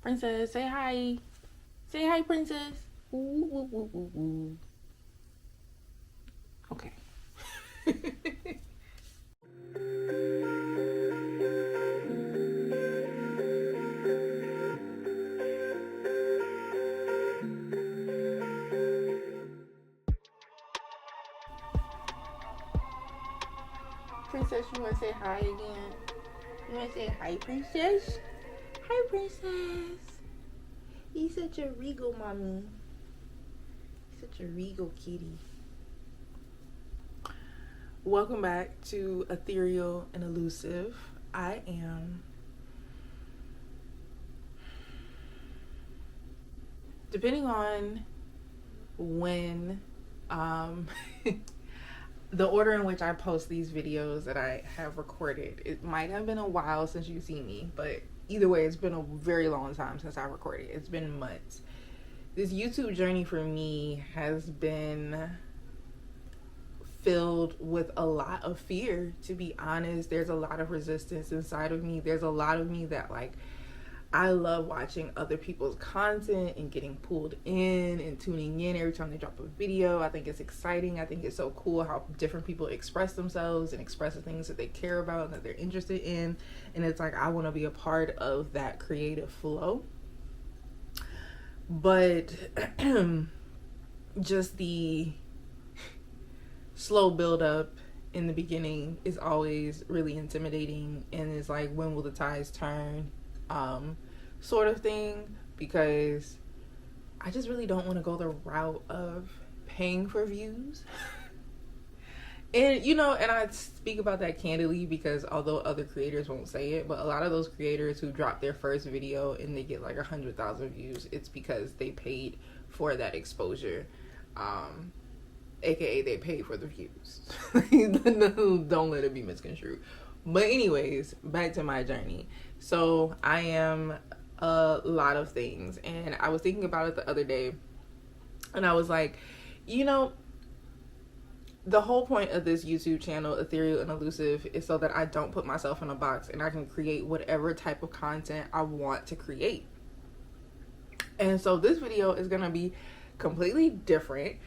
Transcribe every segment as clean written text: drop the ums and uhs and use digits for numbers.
Princess, say hi. Say hi, princess. Ooh, ooh, ooh, ooh, ooh. Okay. Princess, you want to say hi again? You want to say hi, princess? Hi, princess. He's such a regal mommy. Such a regal kitty. Welcome back to Ethereal and Elusive. I am, depending on when the order in which I post these videos that I have recorded, it might have been a while since you've seen me, but either way, it's been a very long time since I recorded. It's been months. This YouTube journey for me has been filled with a lot of fear, to be honest. There's a lot of resistance inside of me. There's a lot of me that, like, I love watching other people's content and getting pulled in and tuning in every time they drop a video. I think it's exciting. I think it's so cool how different people express themselves and express the things that they care about and that they're interested in. And it's like, I want to be a part of that creative flow. But just the slow build up in the beginning is always really intimidating, and it's like, when will the tides turn? Sort of thing, because I just really don't want to go the route of paying for views. And and I speak about that candidly because although other creators won't say it, but a lot of those creators who drop their first video and they get like 100,000 views, it's because they paid for that exposure. AKA they paid for the views. Don't let it be misconstrued. But anyways, back to my journey. So I am a lot of things, and I was thinking about it the other day, and I was like, the whole point of this YouTube channel, Ethereal and Elusive, is so that I don't put myself in a box and I can create whatever type of content I want to create. And so this video is going to be completely different.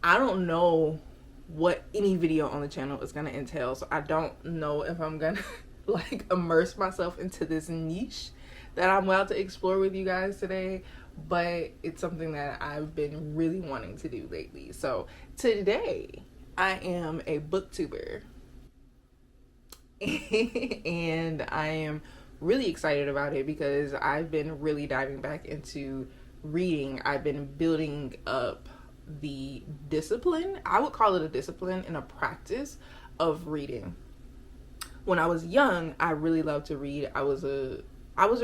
I don't know what any video on the channel is going to entail, so I don't know if I'm going to like immerse myself into this niche that I'm about to explore with you guys today, but it's something that I've been really wanting to do lately. So today I am a booktuber and I am really excited about it because I've been really diving back into reading. I've been building up the discipline, I would call it a discipline and a practice of reading. When I was young, I really loved to read. I was a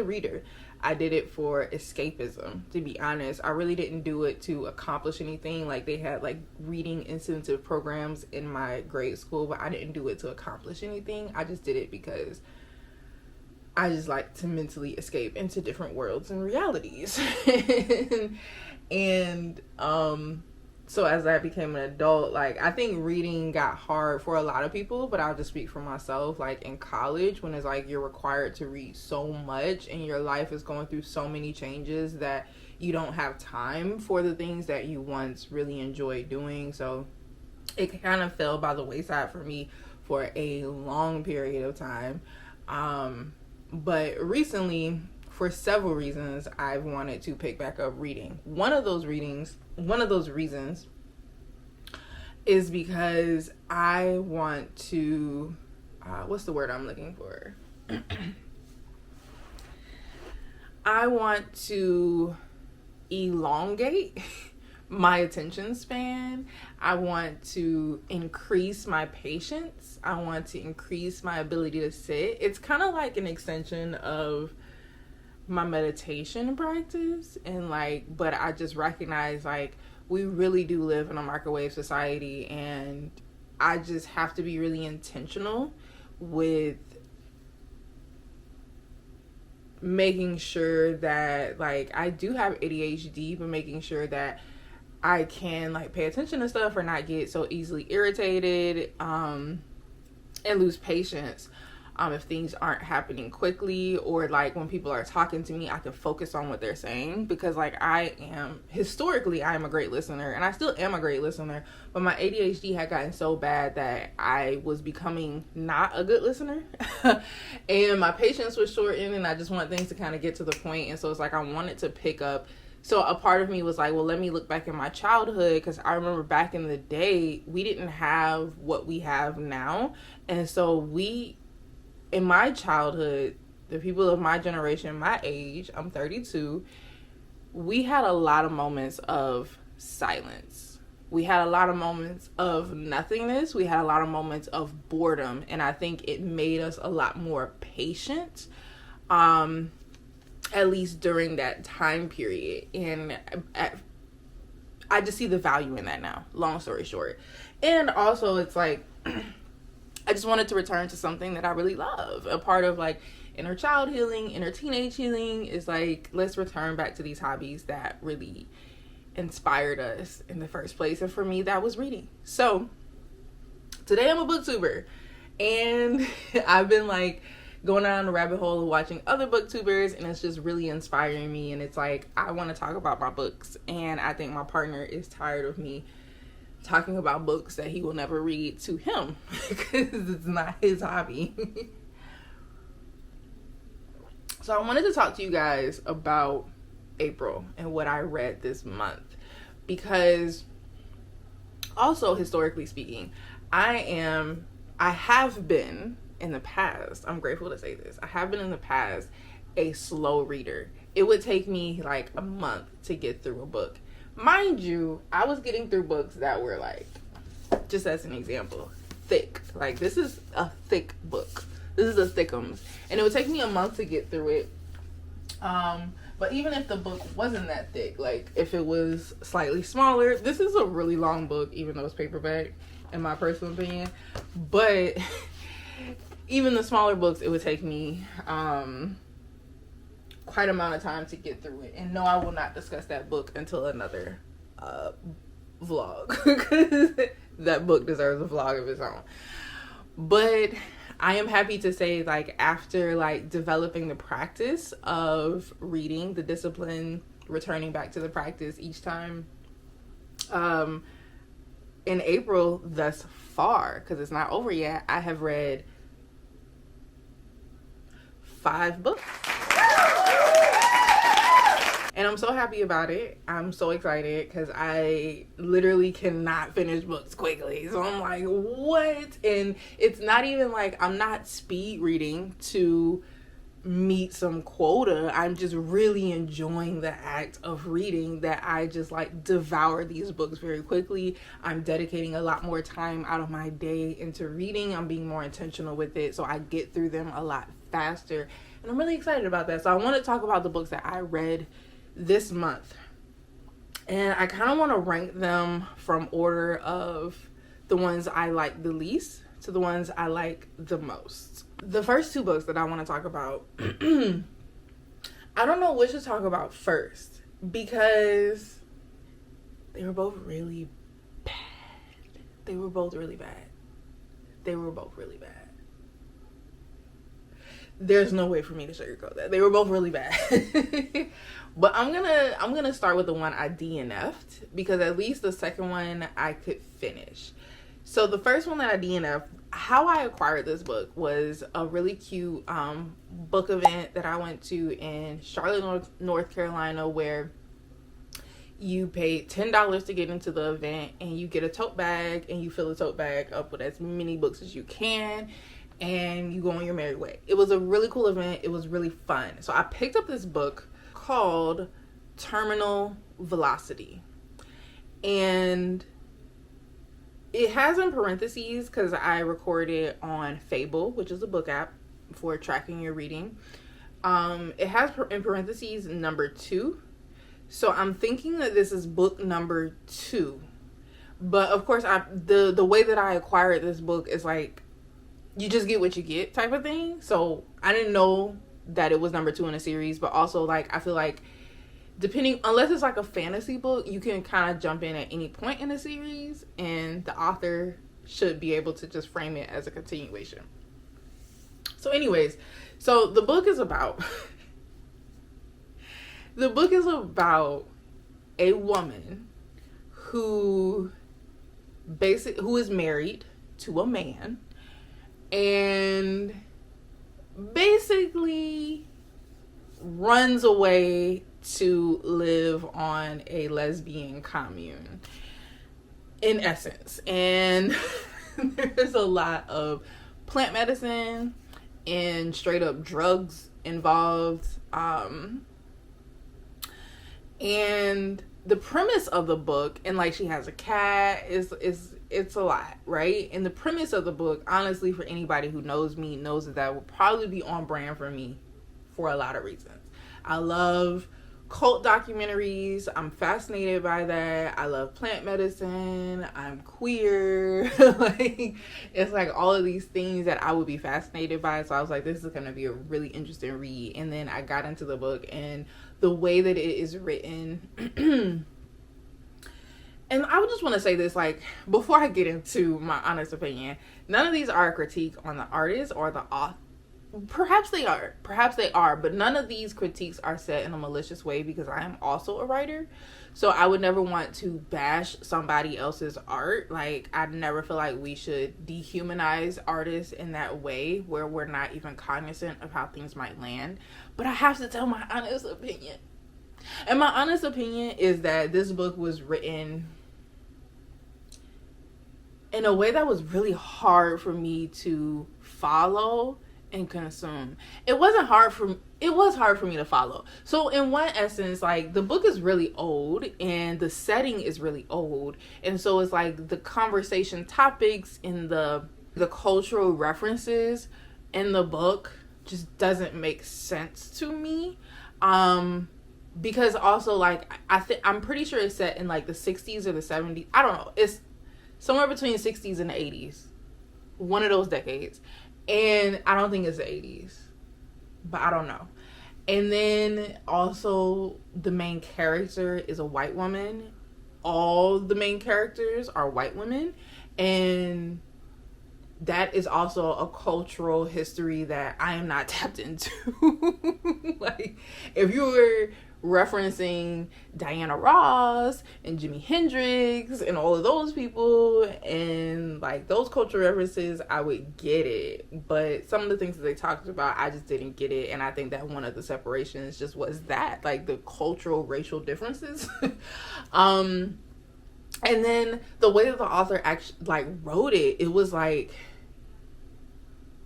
reader. I did it for escapism, to be honest. I really didn't do it to accomplish anything. Like, they had like reading incentive programs in my grade school, but I didn't do it to accomplish anything. I just did it because I just like to mentally escape into different worlds and realities. and so as I became an adult, like, I think reading got hard for a lot of people, but I'll just speak for myself. Like, in college, when it's like you're required to read so much and your life is going through so many changes that you don't have time for the things that you once really enjoyed doing. So it kind of fell by the wayside for me for a long period of time. But recently, for several reasons, I've wanted to pick back up reading. One of those reasons is because I want to, what's the word I'm looking for? I want to elongate my attention span. I want to increase my patience. I want to increase my ability to sit. It's kind of like an extension of my meditation practice, and like, but I just recognize, like, we really do live in a microwave society, and I just have to be really intentional with making sure that, like, I do have ADHD, but making sure that I can like pay attention to stuff or not get so easily irritated and lose patience. If things aren't happening quickly, or like when people are talking to me, I can focus on what they're saying, because like historically I am a great listener, and I still am a great listener, but my ADHD had gotten so bad that I was becoming not a good listener and my patience was shortened, and I just want things to kind of get to the point. And so it's like I wanted to pick up. So a part of me was like, well, let me look back in my childhood, because I remember back in the day, we didn't have what we have now. And so in my childhood, the people of my generation, my age, I'm 32, we had a lot of moments of silence. We had a lot of moments of nothingness. We had a lot of moments of boredom. And I think it made us a lot more patient. At least during that time period. And I just see the value in that now, long story short. And also it's like, I just wanted to return to something that I really love. A part of like inner child healing, inner teenage healing is like, let's return back to these hobbies that really inspired us in the first place. And for me, that was reading. So today I'm a booktuber, and I've been like going down the rabbit hole of watching other booktubers, and it's just really inspiring me. And it's like, I want to talk about my books, and I think my partner is tired of me talking about books that he will never read to him because it's not his hobby. So I wanted to talk to you guys about April and what I read this month, because also, historically speaking, I have been in the past, I'm grateful to say this, I have been in the past a slow reader. It would take me like a month to get through a book. Mind you, I was getting through books that were like, just as an example, thick. Like, this is a thick book. This is a thickums. And it would take me a month to get through it. But even if the book wasn't that thick, like if it was slightly smaller, this is a really long book, even though it's paperback, in my personal opinion. But even the smaller books, it would take me quite amount of time to get through it. And no, I will not discuss that book until another vlog, because that book deserves a vlog of its own. But I am happy to say, like, after like developing the practice of reading, the discipline, returning back to the practice each time, in April thus far, because it's not over yet, I have read 5 books. And I'm so happy about it. I'm so excited because I literally cannot finish books quickly. So I'm like, what? And it's not even like I'm not speed reading to meet some quota. I'm just really enjoying the act of reading, that I just like devour these books very quickly. I'm dedicating a lot more time out of my day into reading. I'm being more intentional with it, so I get through them a lot faster. And I'm really excited about that. So I want to talk about the books that I read this month, and I kind of want to rank them from order of the ones I like the least to the ones I like the most. The first 2 books that I want to talk about, I don't know which to talk about first, because they were both really bad. They were both really bad. There's no way for me to sugarcoat that. They were both really bad. But I'm gonna start with the one I DNF'd, because at least the second one I could finish. So the first one that I DNF'd, how I acquired this book was a really cute book event that I went to in Charlotte, North Carolina, where you pay $10 to get into the event, and you get a tote bag, and you fill the tote bag up with as many books as you can, and you go on your merry way. It was a really cool event. It was really fun. So I picked up this book called Terminal Velocity, and it has in parentheses, because I recorded on Fable, which is a book app for tracking your reading. It has in parentheses number 2. So I'm thinking that this is book number 2. But of course, the way that I acquired this book is like, you just get what you get type of thing. So I didn't know that it was number 2 in a series, but also like, I feel like unless it's like a fantasy book, you can kind of jump in at any point in the series, and the author should be able to just frame it as a continuation. So anyways, so the book is about a woman who is married to a man and basically runs away to live on a lesbian commune, in essence. And there's a lot of plant medicine and straight up drugs involved. And the premise of the book, and like she has a cat, it's a lot, right? And the premise of the book, honestly, for anybody who knows me, knows that will probably be on brand for me for a lot of reasons. I love cult documentaries. I'm fascinated by that. I love plant medicine. I'm queer. Like, it's like all of these things that I would be fascinated by. So I was like, this is going to be a really interesting read. And then I got into the book, and the way that it is written, and I would just want to say this, like, before I get into my honest opinion, none of these are a critique on the artist or the author. Perhaps they are, but none of these critiques are said in a malicious way, because I am also a writer. So I would never want to bash somebody else's art. Like, I never feel like we should dehumanize artists in that way, where we're not even cognizant of how things might land. But I have to tell my honest opinion. And my honest opinion is that this book was written in a way that was really hard for me to follow and consume. It was hard for me to follow. So in one essence, like, the book is really old and the setting is really old, and so it's like the conversation topics and the cultural references in the book just doesn't make sense to me, because also, like, I'm pretty sure it's set in like the 60s or the 70s. I don't know, it's somewhere between the 60s and the 80s, one of those decades. And I don't think it's the 80s, but I don't know. And then also the main character is a white woman. All the main characters are white women. And that is also a cultural history that I am not tapped into. Like, if you were referencing Diana Ross and Jimi Hendrix and all of those people and like those cultural references, I would get it. But some of the things that they talked about, I just didn't get it. And I think that one of the separations just was that, like, the cultural racial differences. And then the way that the author actually like wrote it, it was like,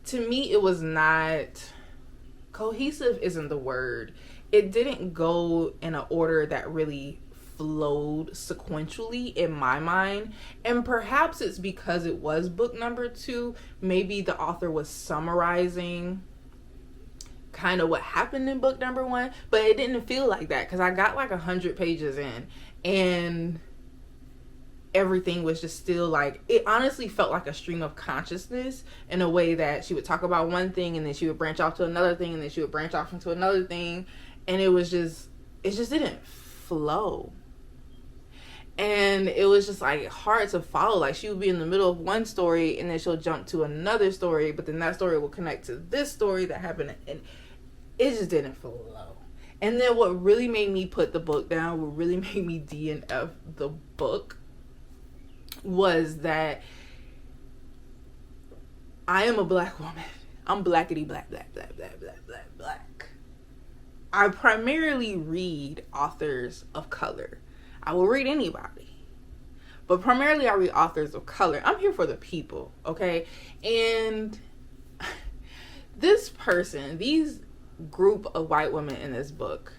to me, it was not cohesive, isn't the word. It didn't go in an order that really flowed sequentially in my mind. And perhaps it's because it was book number 2. Maybe the author was summarizing kind of what happened in book number 1. But it didn't feel like that, because I got like 100 pages in and everything was just still like, it honestly felt like a stream of consciousness, in a way that she would talk about one thing and then she would branch off to another thing and then she would branch off into another thing. And it just didn't flow. And it was just like hard to follow. Like, she would be in the middle of one story and then she'll jump to another story, but then that story will connect to this story that happened, and it just didn't flow. And then what really made me put the book down, what really made me DNF the book, was that I am a black woman. I'm blackity black, black, black, black, black, black, black. I primarily read authors of color. I will read anybody, but primarily I read authors of color. I'm here for the people, okay? And this person, these group of white women in this book,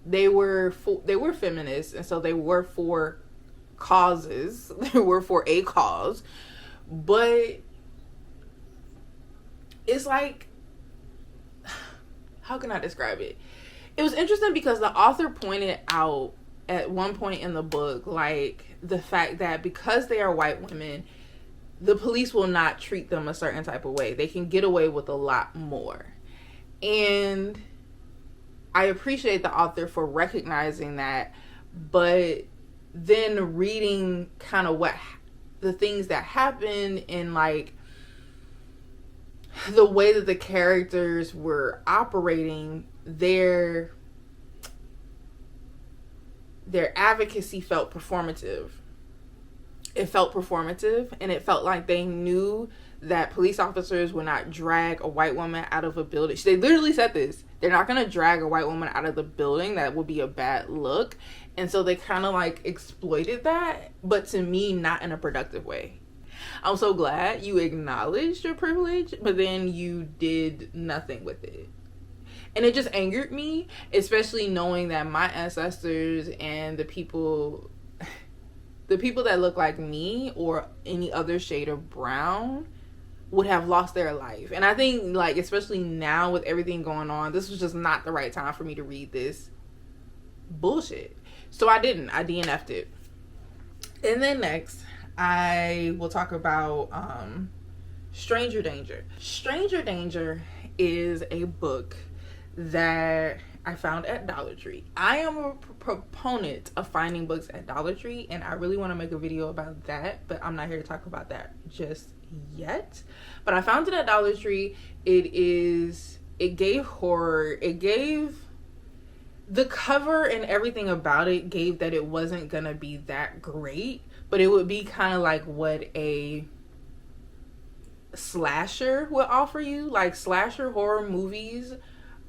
they were feminists, and so they were for causes. They were for a cause, but it's like, how can I describe it? It was interesting because the author pointed out at one point in the book, like, the fact that because they are white women, the police will not treat them a certain type of way. They can get away with a lot more. And I appreciate the author for recognizing that, but then reading kind of what the things that happen in, like, the way that the characters were operating, their advocacy felt performative. It felt performative, and it felt like they knew that police officers would not drag a white woman out of a building. They literally said this. They're not going to drag a white woman out of the building. That would be a bad look. And so they kind of like exploited that, but to me, not in a productive way. I'm so glad you acknowledged your privilege, but then you did nothing with it. And it just angered me, especially knowing that my ancestors and the people that look like me or any other shade of brown would have lost their life. And I think, like, especially now with everything going on, this was just not the right time for me to read this bullshit. So I didn't. I DNF'd it. And then next, I will talk about Stranger Danger. Stranger Danger is a book that I found at Dollar Tree. I am a proponent of finding books at Dollar Tree, and I really want to make a video about that, but I'm not here to talk about that just yet. But I found it at Dollar Tree. It gave horror. It gave the cover, and everything about it gave that it wasn't gonna be that great, but it would be kind of like what a slasher would offer you. Like, slasher horror movies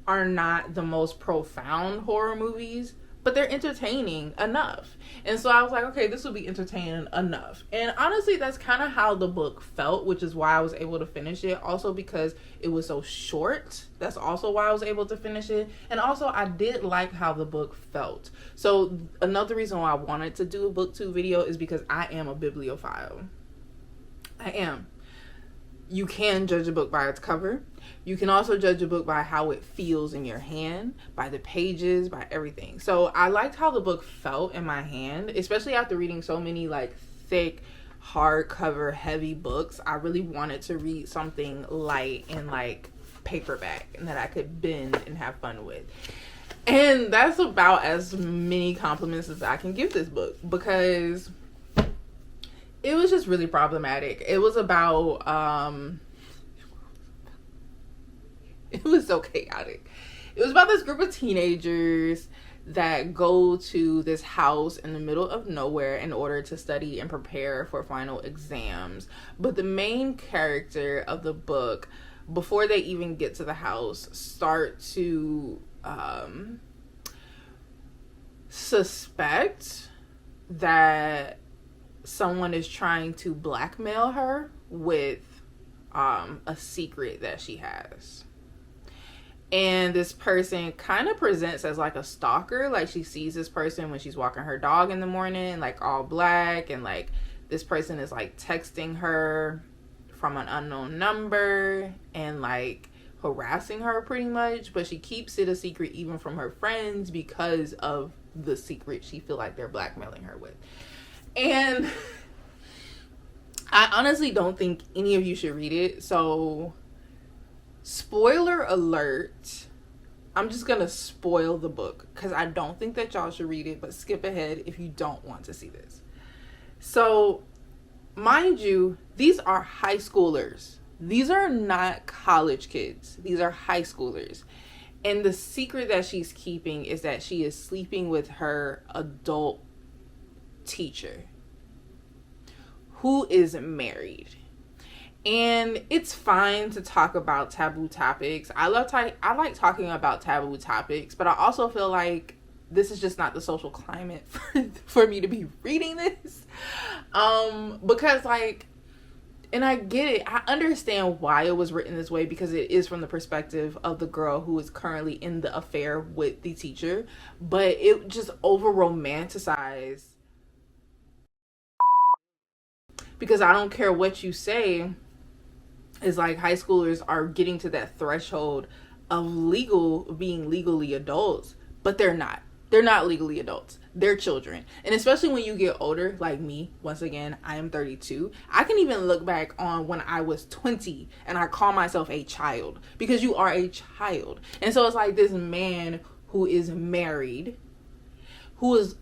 are not the most profound horror movies, but they're entertaining enough. And so I was like, okay, this will be entertaining enough. And honestly, that's kind of how the book felt, which is why I was able to finish it. Also because it was so short. That's also why I was able to finish it. And also, I did like how the book felt. So another reason why I wanted to do a BookTube video is because I am a bibliophile. I am. You can judge a book by its cover. You can also judge a book by how it feels in your hand, by the pages, by everything. So I liked how the book felt in my hand, especially after reading so many like thick, hardcover, heavy books. I really wanted to read something light and like paperback and that I could bend and have fun with. And that's about as many compliments as I can give this book, because it was just really problematic. It was about, it was so chaotic. It was about this group of teenagers that go to this house in the middle of nowhere in order to study and prepare for final exams. But the main character of the book, before they even get to the house, start to suspect that someone is trying to blackmail her with a secret that she has. And this person kind of presents as like a stalker. Like, she sees this person when she's walking her dog in the morning, like all black, and like this person is like texting her from an unknown number and like harassing her pretty much, but she keeps it a secret even from her friends because of the secret she feel like they're blackmailing her with. And I honestly don't think any of you should read it. So, spoiler alert, I'm just gonna spoil the book because I don't think that y'all should read it, but skip ahead if you don't want to see this. So, mind you, these are high schoolers. These are not college kids. These are high schoolers. And the secret that she's keeping is that she is sleeping with her adult teacher who is married. And it's fine to talk about taboo topics. I like talking about taboo topics, but I also feel like this is just not the social climate for me to be reading this. Because like, and I get it. I understand why it was written this way, because it is from the perspective of the girl who is currently in the affair with the teacher, but it just over romanticized. Because I don't care what you say, is like high schoolers are getting to that threshold of being legally adults, but they're not. They're not legally adults. They're children. And especially when you get older, like me, once again, I am 32. I can even look back on when I was 20 and I call myself a child, because you are a child. And so it's like this man who is married, who is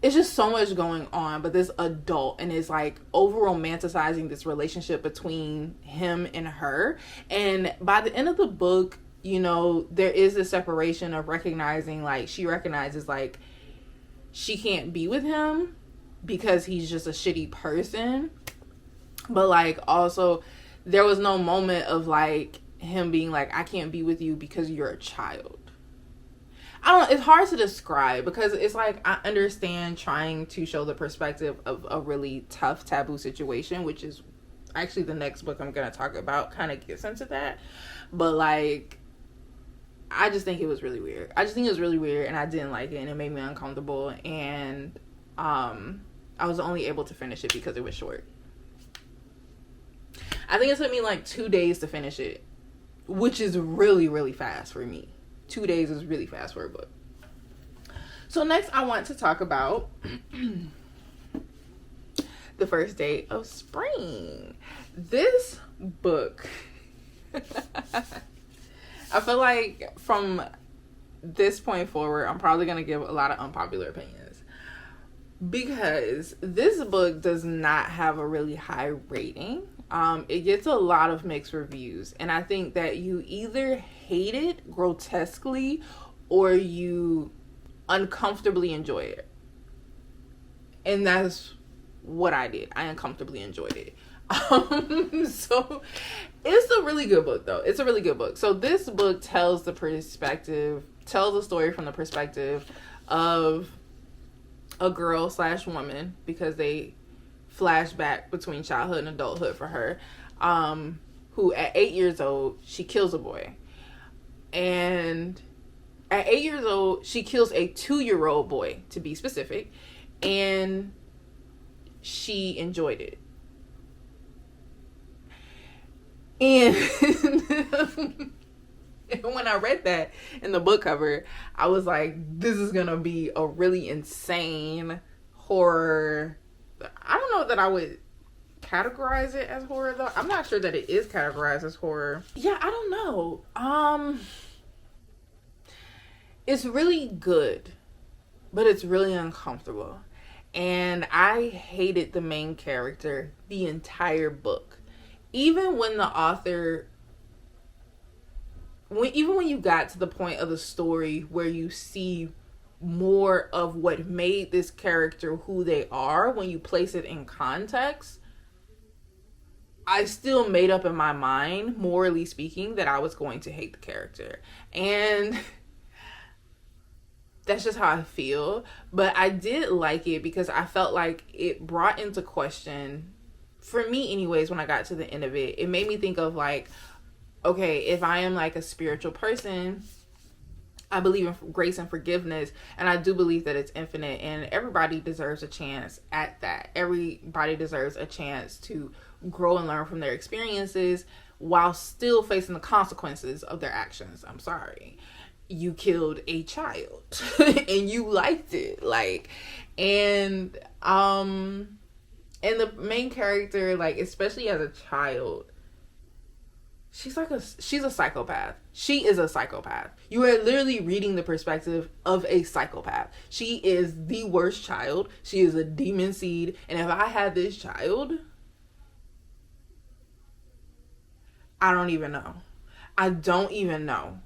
it's just so much going on, but this adult and is like over romanticizing this relationship between him and her. And by the end of the book, you know, there is a separation of recognizing, like, she recognizes like she can't be with him because he's just a shitty person. But like also there was no moment of like him being like, I can't be with you because you're a child. I don't know, it's hard to describe because it's like I understand trying to show the perspective of a really tough taboo situation, which is actually the next book I'm going to talk about kind of gets into that. But like, I just think it was really weird. I just think it was really weird and I didn't like it and it made me uncomfortable. And I was only able to finish it because it was short. I think it took me like 2 days to finish it, which is really, really fast for me. 2 days is really fast for a book. So next I want to talk about The First Day of Spring. This book, I feel like from this point forward, I'm probably going to give a lot of unpopular opinions. Because this book does not have a really high rating. It gets a lot of mixed reviews. And I think that you either hate it grotesquely or you uncomfortably enjoy it. And that's what I did. I uncomfortably enjoyed it. So it's a really good book though. It's a really good book. So this book tells the story from the perspective of a girl / woman, because they flash back between childhood and adulthood for her, who at 8 years old, she kills a boy. And at 8 years old, she kills a 2-year-old boy, to be specific, and she enjoyed it. And when I read that in the book cover, I was like, this is gonna be a really insane horror. I don't know that I would categorize it as horror though. I'm not sure that it is categorized as horror. Yeah, I don't know. It's really good, but it's really uncomfortable. And I hated the main character the entire book. Even when the author, even when you got to the point of the story where you see more of what made this character who they are, when you place it in context, I still made up in my mind, morally speaking, that I was going to hate the character. And that's just how I feel. But I did like it because I felt like it brought into question, for me anyways, when I got to the end of it, it made me think of like, okay, if I am like a spiritual person, I believe in grace and forgiveness, and I do believe that it's infinite, and everybody deserves a chance at that. Everybody deserves a chance to grow and learn from their experiences while still facing the consequences of their actions. I'm sorry. You killed a child and you liked it. Like, and the main character, like, especially as a child, she's a psychopath. She is a psychopath. You are literally reading the perspective of a psychopath. She is the worst child. She is a demon seed. And if I had this child, I don't even know. I don't even know.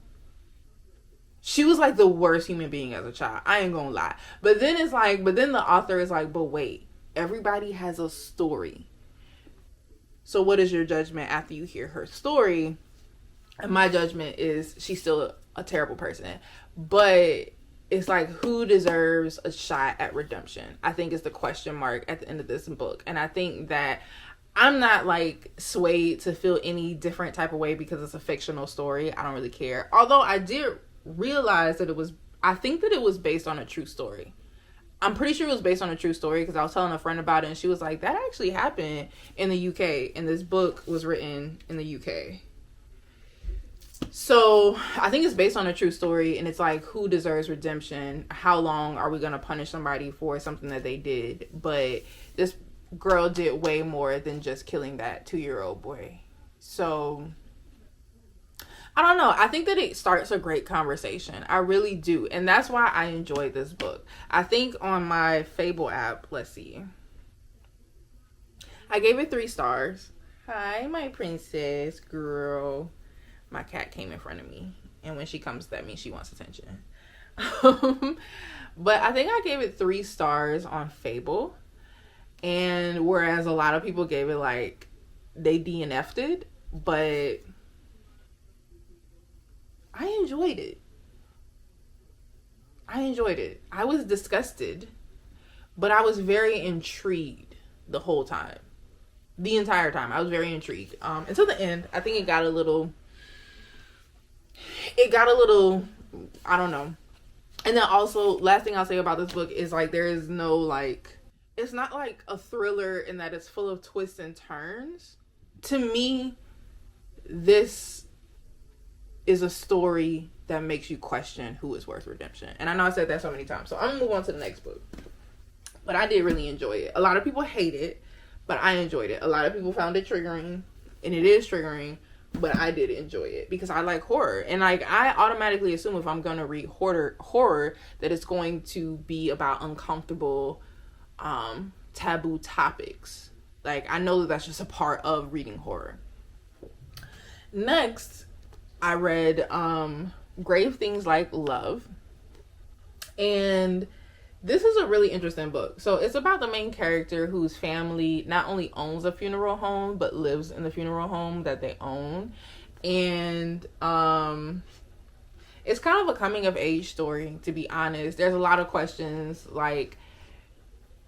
She was like the worst human being as a child. I ain't gonna lie. But then the author is like, but wait, everybody has a story. So what is your judgment after you hear her story? And my judgment is she's still a terrible person. But it's like, who deserves a shot at redemption? I think is the question mark at the end of this book. And I think that I'm not like swayed to feel any different type of way because it's a fictional story. I don't really care. Although I did realize that I think that it was based on a true story. I'm pretty sure it was based on a true story because I was telling a friend about it and she was like, that actually happened in the UK and this book was written in the UK. So I think it's based on a true story, and it's like, who deserves redemption? How long are we going to punish somebody for something that they did? But this girl did way more than just killing that 2-year-old boy. So I don't know. I think that it starts a great conversation. I really do. And that's why I enjoyed this book. I think on my Fable app, let's see, I gave it 3 stars. Hi, my princess girl. My cat came in front of me. And when she comes, that means she wants attention. But I think I gave it 3 stars on Fable. And whereas a lot of people gave it like, they DNF'd it. But I enjoyed it. I was disgusted. But I was very intrigued the whole time. The entire time. I was very intrigued. Until the end. I think it got a little, I don't know. And then also, last thing I'll say about this book is like, there is no like, it's not like a thriller in that it's full of twists and turns. To me, this is a story that makes you question who is worth redemption. And I know I said that so many times. So I'm gonna move on to the next book. But I did really enjoy it. A lot of people hate it, but I enjoyed it. A lot of people found it triggering, and it is triggering, but I did enjoy it because I like horror. And like, I automatically assume if I'm gonna read horror that it's going to be about uncomfortable, taboo topics. Like, I know that that's just a part of reading horror. Next, I read Grave Things Like Love. And this is a really interesting book. So it's about the main character whose family not only owns a funeral home, but lives in the funeral home that they own. And it's kind of a coming of age story, to be honest. There's a lot of questions like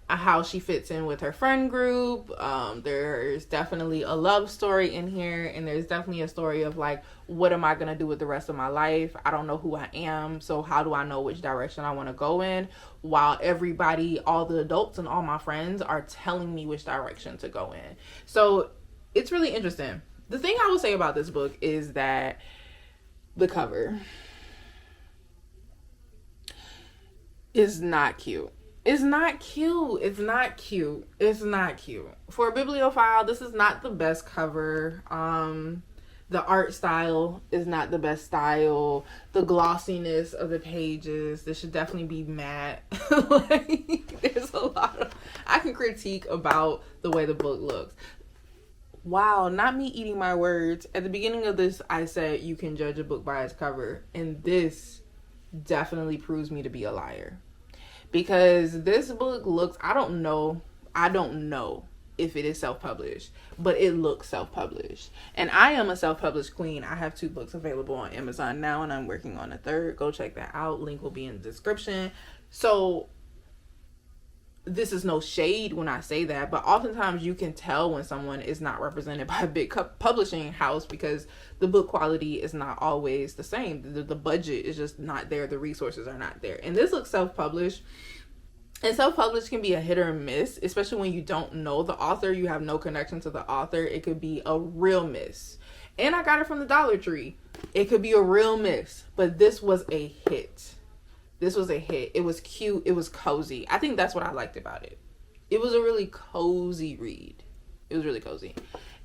how she fits in with her friend group. There's definitely a love story in here, and there's definitely a story of like, what am I gonna do with the rest of my life? I don't know who I am, so how do I know which direction I want to go in, while everybody, all the adults and all my friends are telling me which direction to go in. So it's really interesting. The thing I will say about this book is that the cover is not cute. It's not cute. It's not cute. It's not cute. For a bibliophile, this is not the best cover. The art style is not the best style. The glossiness of the pages, this should definitely be matte. Like, there's a lot of, I can critique about the way the book looks. Wow, not me eating my words. At the beginning of this, I said you can judge a book by its cover. And this definitely proves me to be a liar. Because this book looks, I don't know if it is self-published, but it looks self-published. And I am a self-published queen. I have 2 books available on Amazon now, and I'm working on a 3rd. Go check that out. Link will be in the description. So this is no shade when I say that, but oftentimes you can tell when someone is not represented by a big publishing house because the book quality is not always the same. The budget is just not there. The resources are not there. And this looks self-published. And self-published can be a hit or miss, especially when you don't know the author. You have no connection to the author. It could be a real miss. And I got it from the Dollar Tree. It could be a real miss, but this was a hit. This was a hit. It was cute. It was cozy. I think that's what I liked about it. It was a really cozy read. It was really cozy.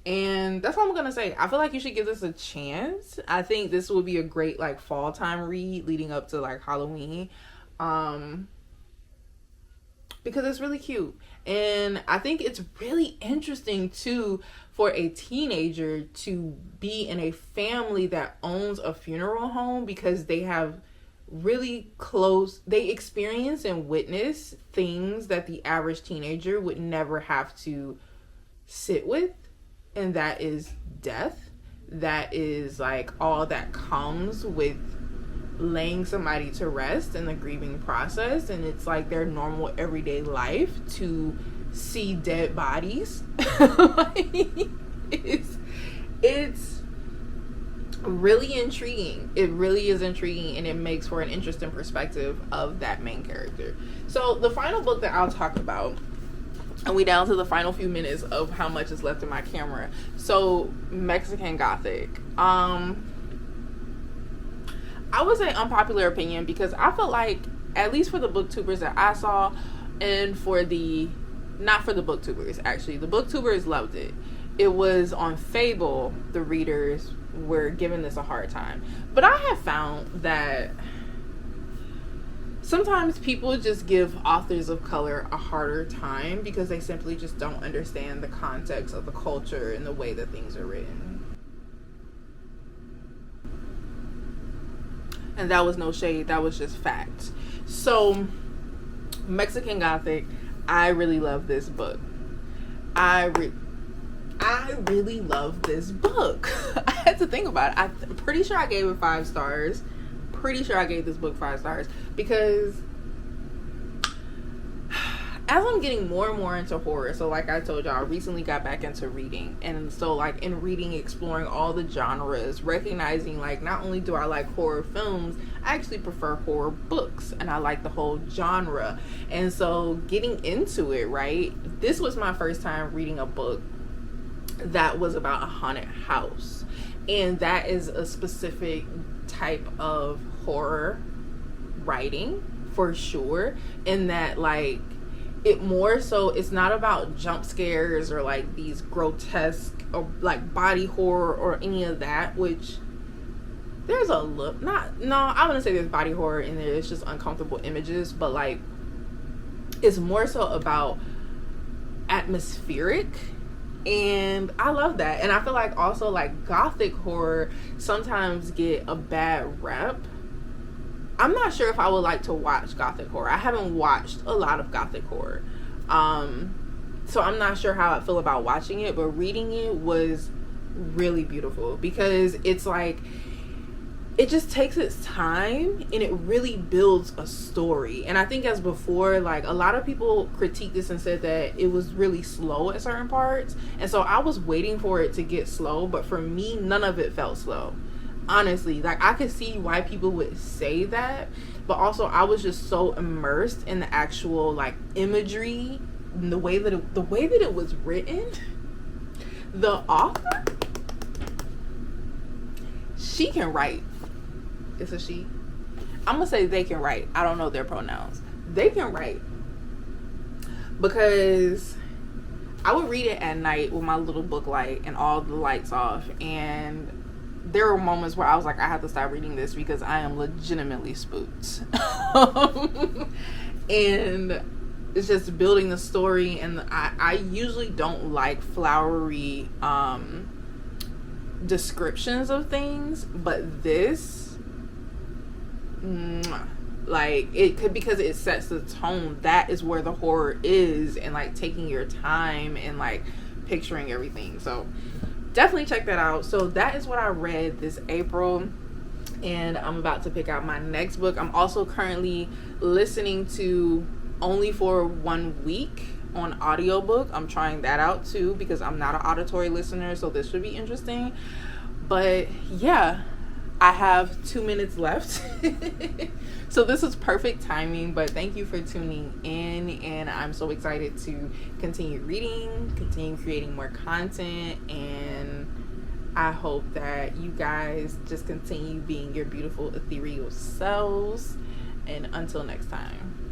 And that's all I'm going to say. I feel like you should give this a chance. I think this would be a great like fall time read leading up to like Halloween. Because it's really cute. And I think it's really interesting too for a teenager to be in a family that owns a funeral home, because they have really close, they experience and witness things that the average teenager would never have to sit with, and that is death. That is like all that comes with laying somebody to rest in the grieving process, and it's like their normal everyday life to see dead bodies. Like, it's really intriguing. It really is intriguing, and it makes for an interesting perspective of that main character. So the final book that I'll talk about, and we down to the final few minutes of how much is left in my camera. So Mexican Gothic. I would say unpopular opinion, because I feel like, at least for the booktubers that I saw, and for the, not for the booktubers actually, the booktubers loved it. It was on Fable, the readers were giving this a hard time. But I have found that sometimes people just give authors of color a harder time because they simply just don't understand the context of the culture and the way that things are written. And that was no shade, that was just fact. So, Mexican Gothic, I really love this book. I really love this book. I had to think about it. I'm pretty sure I gave it 5 stars. Pretty sure I gave this book 5 stars because as I'm getting more and more into horror, so like I told y'all, I recently got back into reading, and so like in reading, exploring all the genres, recognizing like not only do I like horror films, I actually prefer horror books, and I like the whole genre. And so getting into it, right, this was my first time reading a book that was about a haunted house, and that is a specific type of horror writing for sure, in that like it more so, it's not about jump scares or like these grotesque or like body horror or any of that, which there's a look, I wouldn't say there's body horror in there, it's just uncomfortable images, but like it's more so about atmospheric. And I love that. And I feel like also like Gothic horror sometimes get a bad rep. I'm not sure if I would like to watch Gothic horror. I haven't watched a lot of Gothic horror. So I'm not sure how I feel about watching it, but reading it was really beautiful because it's like, it just takes its time and it really builds a story. And I think as before, like a lot of people critiqued this and said that it was really slow at certain parts. And so I was waiting for it to get slow, but for me, none of it felt slow. Honestly, like I could see why people would say that, but also I was just so immersed in the actual like imagery and the way that it was written. The author, she can write. It's a she. I'm gonna say they can write. I don't know their pronouns. They can write, because I would read it at night with my little book light and all the lights off, and there were moments where I was like, I have to stop reading this because I am legitimately spooked. And it's just building the story, and I usually don't like flowery descriptions of things, but this, like it could, because it sets the tone. That is where the horror is, and like taking your time and like picturing everything. So definitely check that out. So that is what I read this April, and I'm about to pick out my next book. I'm also currently listening to Only for 1 Week on audiobook. I'm trying that out too because I'm not an auditory listener, so this should be interesting. But yeah, I have 2 minutes left. So this is perfect timing, but thank you for tuning in, and I'm so excited to continue reading, continue creating more content, and I hope that you guys just continue being your beautiful ethereal selves. And until next time.